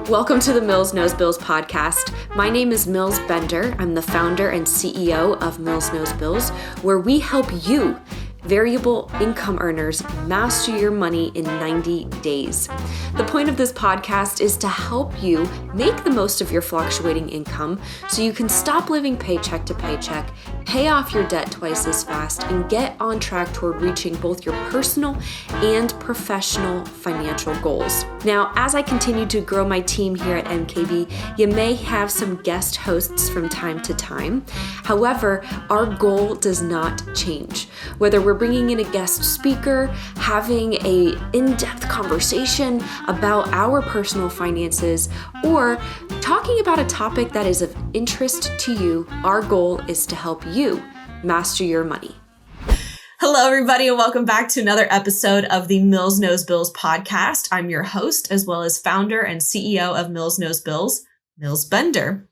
Welcome to the Mills Knows Bills podcast. My name is Mills Bender. I'm the founder and CEO of Mills Knows Bills, where we help you, variable income earners, master your money in 90 days. The point of this podcast is to help you make the most of your fluctuating income so you can stop living paycheck to paycheck, pay off your debt twice as fast, and get on track toward reaching both your personal and professional financial goals. Now, as I continue to grow my team here at MKB, you may have some guest hosts from time to time. However, our goal does not change. Whether we're bringing in a guest speaker, having an in-depth conversation about our personal finances, or talking about a topic that is of interest to you, our goal is to help you master your money. Hello, everybody, and welcome back to another episode of the Mills Knows Bills podcast. I'm your host, as well as founder and CEO of Mills Knows Bills, Mills Bender.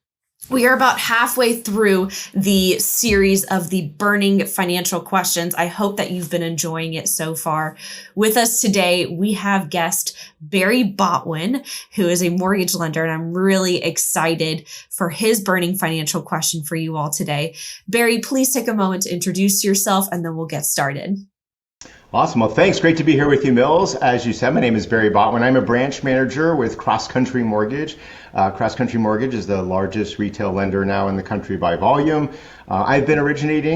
We are about halfway through the series of the burning financial questions. I hope that you've been enjoying it so far. With us today, we have guest Barry Botwin, who is a mortgage lender, and I'm really excited for his burning financial question for you all today. Barry, please take a moment to introduce yourself, and then we'll get started. Awesome. Well, thanks. Great to be here with you, Mills. As you said, my name is Barry Botwin. I'm a branch manager with Cross Country Mortgage. Cross Country Mortgage is the largest retail lender now in the country by volume. I've been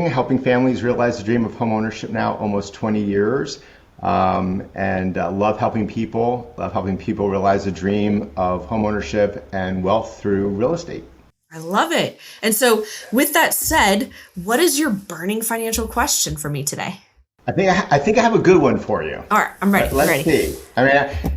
helping families realize the dream of homeownership now almost 20 years. And love helping people realize the dream of homeownership and wealth through real estate. I love it. And so with that said, what is your burning financial question for me today? I think I have a good one for you. All right, I'm ready. Let's see.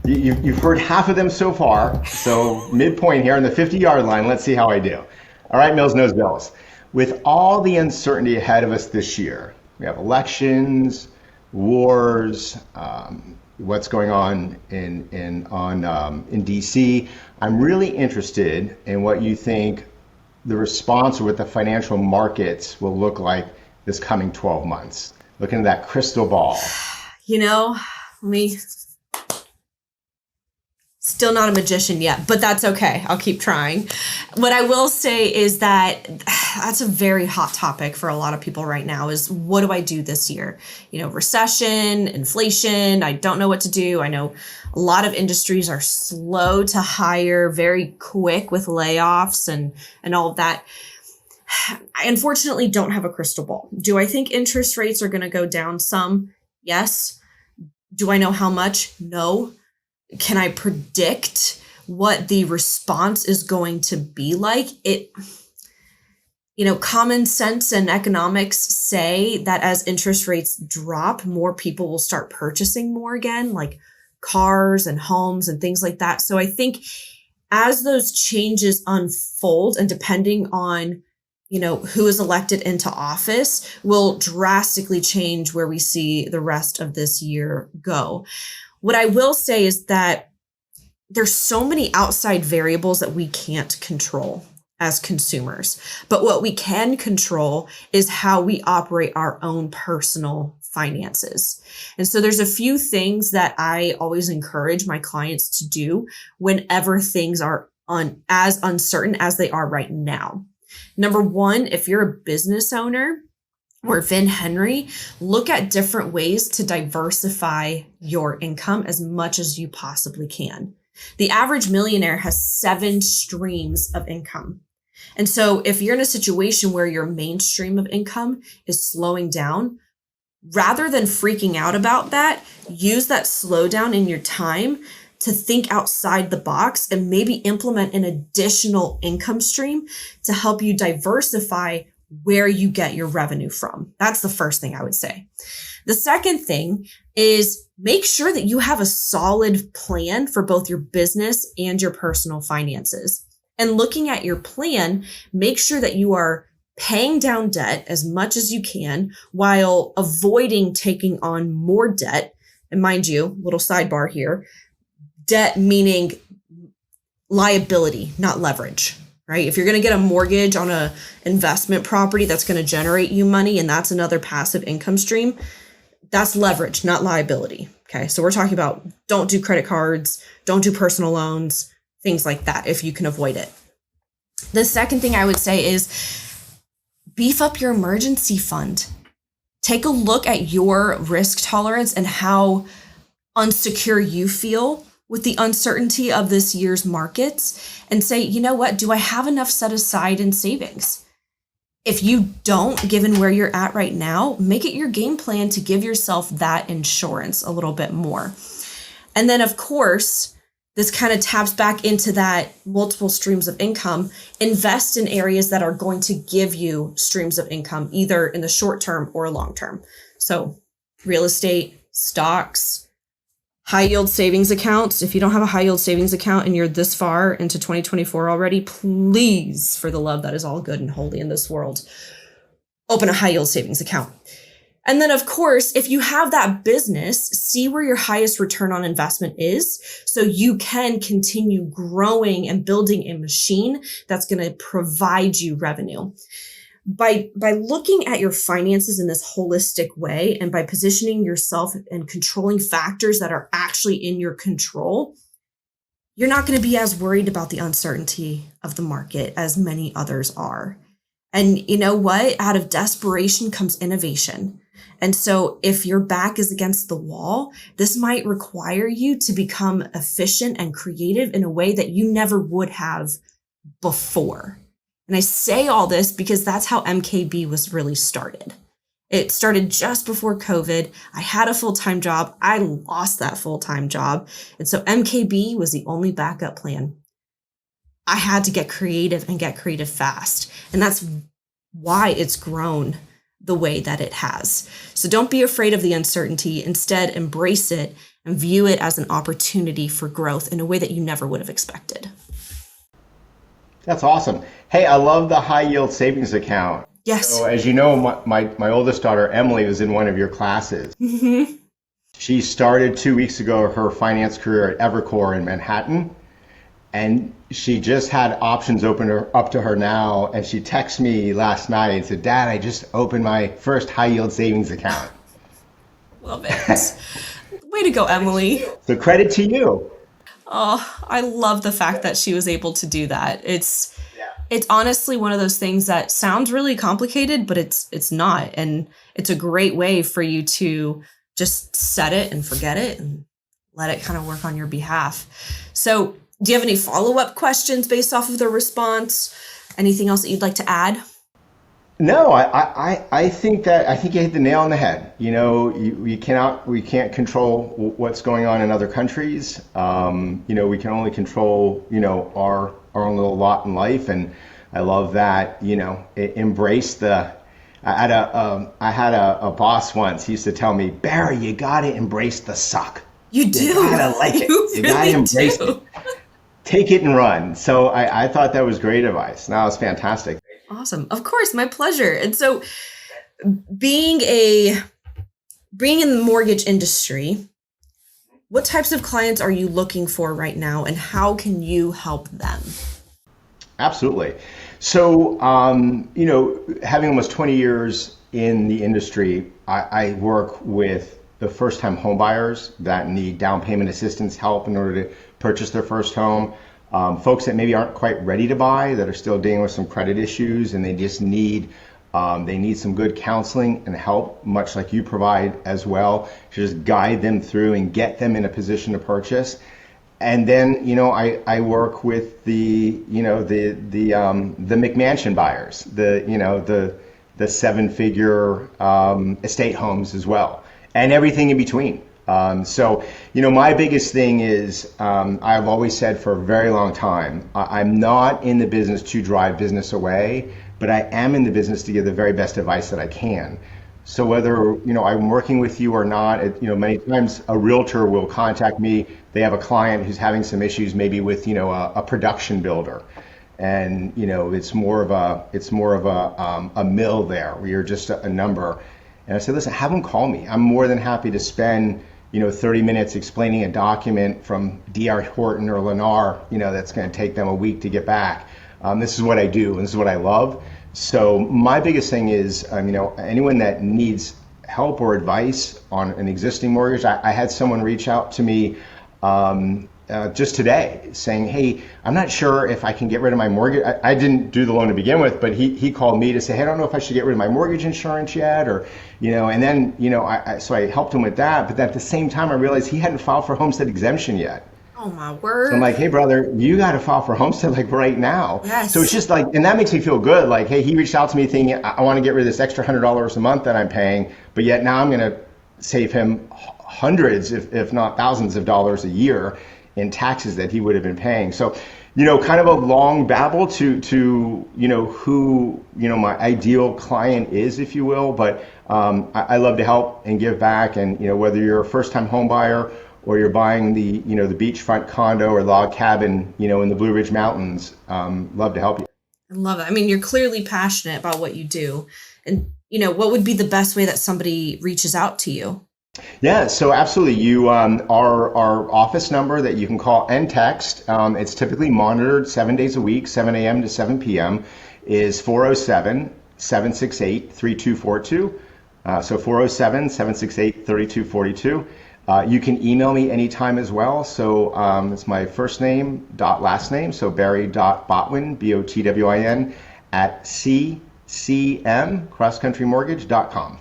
You've heard half of them so far. So midpoint here on the 50-yard line. Let's see how I do. All right, Mills Knows Bills. With all the uncertainty ahead of us this year, we have elections, wars, what's going on in DC. I'm really interested in what you think the response or what the financial markets will look like this coming 12 months. Looking at that crystal ball. Still not a magician yet, but that's okay. I'll keep trying. What I will say is that that's a very hot topic for a lot of people right now is what do I do this year? Recession, inflation, I don't know what to do. I know a lot of industries are slow to hire, very quick with layoffs and all of that. I unfortunately don't have a crystal ball. Do I think interest rates are going to go down some? Yes. Do I know how much? No. Can I predict what the response is going to be like? Common sense and economics say that as interest rates drop, more people will start purchasing more again, like cars and homes and things like that. So I think as those changes unfold and depending on who is elected into office will drastically change where we see the rest of this year go. What I will say is that there's so many outside variables that we can't control as consumers. But what we can control is how we operate our own personal finances. And so there's a few things that I always encourage my clients to do whenever things are as uncertain as they are right now. Number one, if you're a business owner or Vin Henry, look at different ways to diversify your income as much as you possibly can. The average millionaire has 7 streams of income. And so if you're in a situation where your main stream of income is slowing down, rather than freaking out about that, use that slowdown in your time to think outside the box and maybe implement an additional income stream to help you diversify where you get your revenue from. That's the first thing I would say. The second thing is make sure that you have a solid plan for both your business and your personal finances. And looking at your plan, make sure that you are paying down debt as much as you can while avoiding taking on more debt. And mind you, little sidebar here, debt meaning liability, not leverage, right? If you're going to get a mortgage on a investment property that's going to generate you money and that's another passive income stream, that's leverage, not liability. Okay. So we're talking about don't do credit cards, don't do personal loans, things like that if you can avoid it. The second thing I would say is beef up your emergency fund. Take a look at your risk tolerance and how unsecure you feel with the uncertainty of this year's markets and say, you know what, do I have enough set aside in savings? If you don't, given where you're at right now, make it your game plan to give yourself that insurance a little bit more. And then, of course, this kind of taps back into that multiple streams of income. Invest in areas that are going to give you streams of income, either in the short term or long term. So real estate, stocks, high yield savings accounts. If you don't have a high yield savings account and you're this far into 2024 already, please, for the love that is all good and holy in this world, open a high yield savings account. And then, of course, if you have that business, see where your highest return on investment is so you can continue growing and building a machine that's going to provide you revenue. By looking at your finances in this holistic way and by positioning yourself and controlling factors that are actually in your control, you're not going to be as worried about the uncertainty of the market as many others are. And you know what? Out of desperation comes innovation. And so if your back is against the wall, this might require you to become efficient and creative in a way that you never would have before. And I say all this because that's how MKB was really started. It started just before COVID. I had a full-time job. I lost that full-time job. And so MKB was the only backup plan. I had to get creative and get creative fast. And that's why it's grown the way that it has. So don't be afraid of the uncertainty. Instead, embrace it and view it as an opportunity for growth in a way that you never would have expected. That's awesome. Hey, I love the high yield savings account. Yes. So as you know, my oldest daughter, Emily, was in one of your classes. Mm-hmm. She started 2 weeks ago her finance career at Evercore in Manhattan. And she just had options open up to her now. And she texted me last night and said, Dad, I just opened my first high yield savings account. Love it. Way to go, Emily. So credit to you. Oh, I love the fact that she was able to do that. It's honestly one of those things that sounds really complicated, but it's not. And it's a great way for you to just set it and forget it and let it kind of work on your behalf. So do you have any follow-up questions based off of the response? Anything else that you'd like to add? No, I think you hit the nail on the head. You know, we can't control what's going on in other countries. You know, we can only control, you know, our own little lot in life. And I love that, you know, embrace the, I had a boss once, he used to tell me, Barry, you got to embrace the suck. You do. You got to like it. You got to embrace it. Take it and run. So I thought that was great advice. That was fantastic. Awesome. Of course, my pleasure. And so being in the mortgage industry, what types of clients are you looking for right now and how can you help them? Absolutely. So, you know, having almost 20 years in the industry, I work with the first-time homebuyers that need down payment assistance help in order to purchase their first home. Folks that maybe aren't quite ready to buy, that are still dealing with some credit issues, and they just need some good counseling and help, much like you provide as well, to just guide them through and get them in a position to purchase. And then, you know, I work with the McMansion buyers, the seven-figure estate homes as well, and everything in between. So, you know, my biggest thing is, I've always said for a very long time, I'm not in the business to drive business away, but I am in the business to give the very best advice that I can. So whether, you know, I'm working with you or not, you know, many times a realtor will contact me. They have a client who's having some issues, maybe with, you know, a production builder. And, you know, it's more of a mill there where you're just a number. And I said, listen, have them call me. I'm more than happy to spend, you know, 30 minutes explaining a document from D.R. Horton or Lennar, you know, that's going to take them a week to get back. This is what I do, and this is what I love. So my biggest thing is, you know, anyone that needs help or advice on an existing mortgage. I had someone reach out to me just today saying, hey, I'm not sure if I can get rid of my mortgage. I didn't do the loan to begin with, but he called me to say, hey, I don't know if I should get rid of my mortgage insurance yet, or, and then, so I helped him with that. But at the same time, I realized he hadn't filed for homestead exemption yet. Oh my word. So I'm like, hey brother, you got to file for homestead like right now. Yes. So it's just like, and that makes me feel good. Like, hey, he reached out to me thinking, I want to get rid of this extra $100 a month that I'm paying, but yet now I'm going to save him hundreds, if not thousands of dollars a year in taxes that he would have been paying. So, kind of a long babble to who, my ideal client is, if you will. But I love to help and give back. And, whether you're a first time home buyer or you're buying the beachfront condo or log cabin, in the Blue Ridge Mountains, love to help you. I love it. I mean, you're clearly passionate about what you do. And, what would be the best way that somebody reaches out to you? Yeah, so absolutely. You our office number that you can call and text, it's typically monitored 7 days a week, 7 a.m. to 7 p.m., is 407-768-3242. So 407-768-3242. You can email me anytime as well. So it's my first name dot last name. So Barry.Botwin, Botwin, at ccmcrosscountrymortgage.com.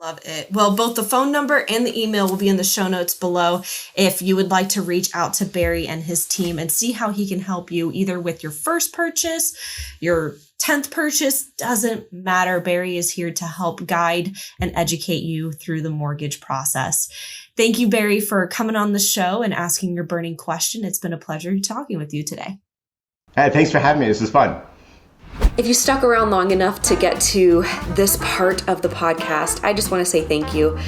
Love it. Well, both the phone number and the email will be in the show notes below if you would like to reach out to Barry and his team and see how he can help you either with your first purchase, your 10th purchase, doesn't matter. Barry is here to help guide and educate you through the mortgage process. Thank you, Barry, for coming on the show and asking your burning question. It's been a pleasure talking with you today. Hey, thanks for having me. This was fun. If you stuck around long enough to get to this part of the podcast, I just want to say thank you.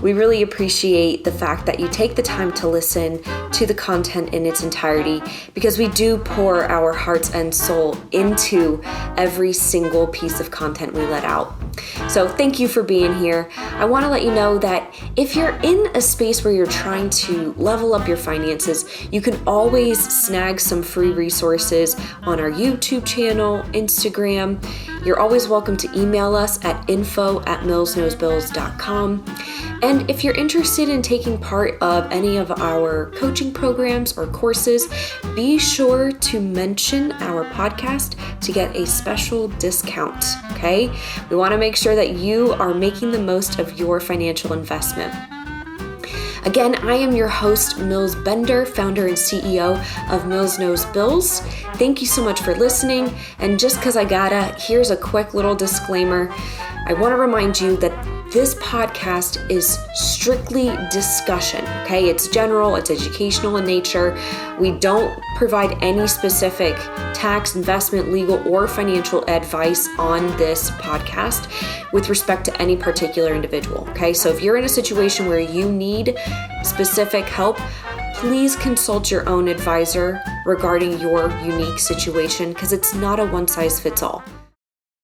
We really appreciate the fact that you take the time to listen to the content in its entirety, because we do pour our hearts and soul into every single piece of content we let out. So thank you for being here. I want to let you know that if you're in a space where you're trying to level up your finances, you can always snag some free resources on our YouTube channel, Instagram. You're always welcome to email us at info@millsknowsbills.com. And if you're interested in taking part of any of our coaching programs or courses, be sure to mention our podcast to get a special discount, okay? We want to make sure that you are making the most of your financial investment. Again, I am your host, Mills Bender, founder and CEO of Mills Knows Bills. Thank you so much for listening. And just because I gotta, here's a quick little disclaimer. I want to remind you that this podcast is strictly discussion, okay? It's general, it's educational in nature. We don't provide any specific tax, investment, legal, or financial advice on this podcast with respect to any particular individual, okay? So if you're in a situation where you need specific help, please consult your own advisor regarding your unique situation, because it's not a one-size-fits-all.